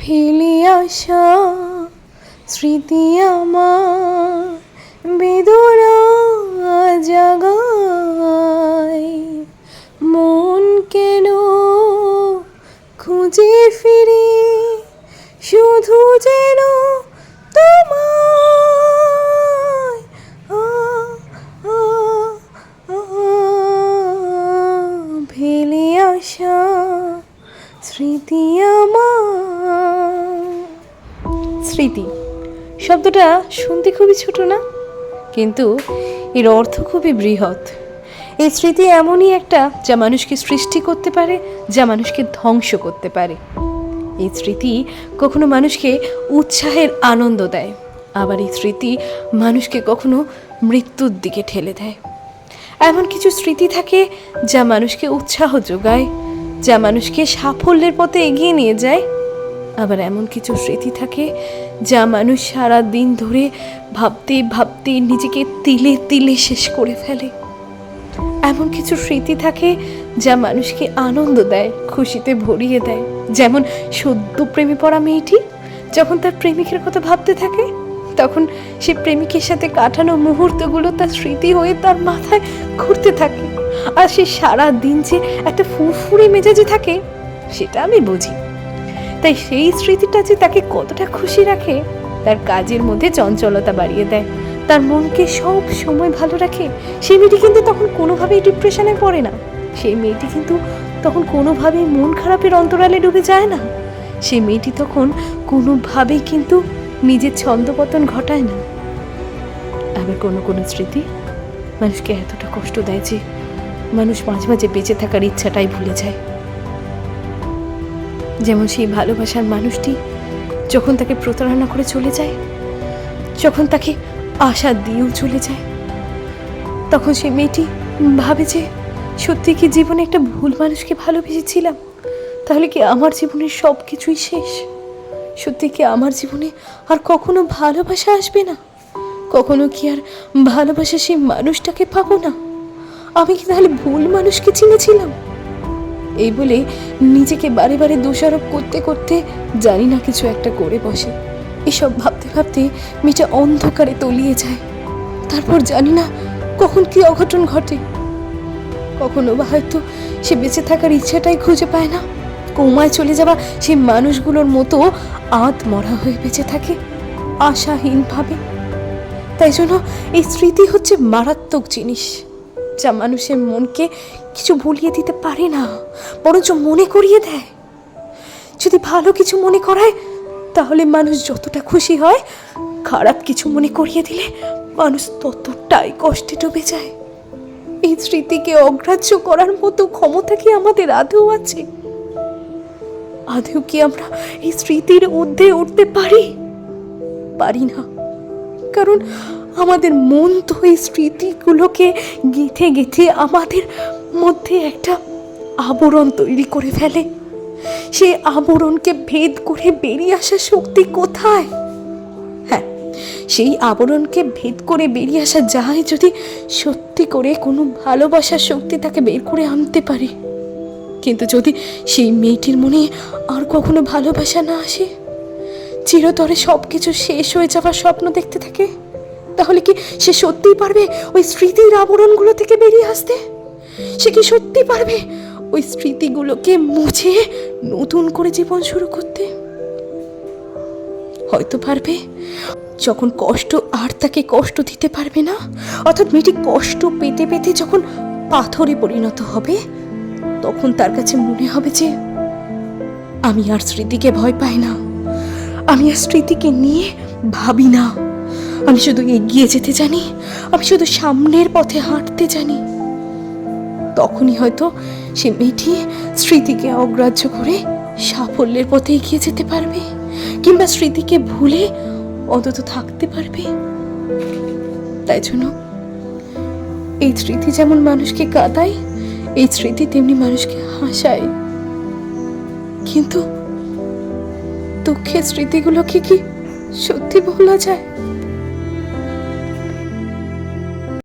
ফেলে আসা স্মৃতি আমার বেদনা জাগায়, মন কেন খুঁজে ফিরি শুধু যেন তোমায়। ফেলে আসা স্মৃতি আমার। স্মৃতি শব্দটা শুনতে খুবই ছোট না, কিন্তু এর অর্থ খুবই বৃহৎ। এই স্মৃতি এমনই একটা যা মানুষকে সৃষ্টি করতে পারে, যা মানুষকে ধ্বংস করতে পারে। এই স্মৃতি কখনো মানুষকে উৎসাহের আনন্দ দেয়, আবার এই স্মৃতি মানুষকে কখনো মৃত্যুর দিকে ঠেলে দেয়। এমন কিছু স্মৃতি থাকে যা মানুষকে উৎসাহ যোগায়, যা মানুষকে সাফল্যের পথে এগিয়ে নিয়ে যায়। আবার এমন কিছু স্মৃতি থাকে যা মানুষ সারা দিন ধরে ভাবতে ভাবতে নিজেকে তিলে তিলে শেষ করে ফেলে। এমন কিছু স্মৃতি থাকে যা মানুষকে আনন্দ দেয়, খুশিতে ভরিয়ে দেয়। যেমন সদ্য প্রেমে পড়া মেয়েটি যখন তার প্রেমিকের কথা ভাবতে থাকে, তখন সে প্রেমিকের সাথে কাটানো মুহূর্তগুলো তার স্মৃতি হয়ে তার মাথায় ঘুরতে থাকে। আর সে সারা দিন যে একটা ফুরফুরে মেজাজে থাকে সেটা আমি বুঝি। তাই সেই স্মৃতিটা যে তাকে কতটা খুশি রাখে, তার কাজের মধ্যে চঞ্চলতা বাড়িয়ে দেয়, তার মনকে সব সময় ভালো রাখে। সেই মেয়েটি কিন্তু তখন কোনোভাবেই ডিপ্রেশনে পড়ে না, সেই মেয়েটি কিন্তু তখন কোনোভাবেই মন খারাপের অন্তরালে ডুবে যায় না, সেই মেয়েটি তখন কোনোভাবেই কিন্তু নিজের ছন্দপতন ঘটায় না। আবার কোনো কোনো স্মৃতি মানুষকে এতটা কষ্ট দেয় যে মানুষ মাঝে মাঝে বেঁচে থাকার ইচ্ছাটাই ভুলে যায়। যেমন সেই ভালোবাসার মানুষটি যখন তাকে প্রতারণা করে চলে যায়, যখন তাকে আশা দিয়েও চলে যায়, তখন সেই মেয়েটি ভাবে যে সত্যি কি জীবনে একটা ভুল মানুষকে ভালোবেসেছিলাম, তাহলে কি আমার জীবনের সব কিছুই শেষ? সত্যি কি আমার জীবনে আর কখনো ভালোবাসা আসবে না? কখনো কি আর ভালোবাসা সেই মানুষটাকে পাবো না? আমি কি তাহলে ভুল মানুষকে চিনেছিলাম? এই বলে নিজেকে বারে বারে দোষারোপ করতে করতে জানি না কিছু একটা করে বসে। এসব ভাবতে ভাবতে মেয়েটা অন্ধকারে তলিয়ে যায়। তারপর জানি না কখন কি অঘটন ঘটে। কখনো বা হয়তো সে বেঁচে থাকার ইচ্ছাটাই খুঁজে পায় না, কোমায় চলে যাওয়া সেই মানুষগুলোর মতো আধমরা হয়ে বেঁচে থাকে আশাহীনভাবে। তাই জন্য এই স্মৃতি হচ্ছে মারাত্মক জিনিস, যা মানুষের মনকে কিছু ভুলিয়ে দিতে পারে না, বরঞ্চ মনে করিয়ে দেয়। যদি ভালো কিছু মনে করায় তাহলে মানুষ যতটা খুশি হয়, খারাপ কিছু মনে করিয়ে দিলে মানুষ ততটাই কষ্টে ডুবে যায়। এই স্মৃতিকে অগ্রাহ্য করার মতো ক্ষমতা কি আমাদের আদৌ আছে? আদৌ কি আমরা এই স্মৃতির ঊর্ধ্বে উঠতে পারি? পারি না, কারণ আমাদের মন তো এই স্মৃতিগুলোকে গেঁথে গেঁথে আমাদের মধ্যে একটা আবরণ তৈরি করে ফেলে। সেই আবরণকে ভেদ করে বেরিয়ে আসার শক্তি কোথায়? হ্যাঁ, সেই আবরণকে ভেদ করে বেরিয়ে আসা যায় যদি সত্যি করে কোনো ভালোবাসার শক্তি তাকে বের করে আনতে পারে। কিন্তু যদি সেই মেয়েটির মনে আর কখনো ভালোবাসা না আসে, চিরতরে সব কিছু শেষ হয়ে যাওয়ার স্বপ্ন দেখতে থাকে, তাহলে কি সে সত্যিই পারবে ওই স্মৃতির আবরণগুলো থেকে বেরিয়ে আসতে? সে কি সত্যি পারবে ওই স্মৃতিগুলোকে মুছে নতুন করে জীবন শুরু করতে? হয়তো পারবে, যখন কষ্ট আর তাকে কষ্ট দিতে পারবে না, অর্থাৎ মেয়েটি কষ্ট পেতে পেতে যখন পাথরে পরিণত হবে, তখন তার কাছে মনে হবে যে আমি আর স্মৃতিকে ভয় পাই না, আমি আর স্মৃতিকে নিয়ে ভাবি না, আমি শুধু এগিয়ে যেতে জানি, আমি শুধু সামনের পথে হাঁটতে জানি। তখনই হয়তো সে মেয়েটি স্মৃতিকে অগ্রাহ্য করে সাফল্যের পথে এগিয়ে যেতে পারবে, কিংবা স্মৃতিকে ভুলে অন্তত থাকতে পারবে। তাই জন্য এই স্মৃতি যেমন মানুষকে কাঁদায়, এই স্মৃতি তেমনি মানুষকে হাসায়। কিন্তু দুঃখের স্মৃতিগুলোকে কি সত্যি ভোলা যায়?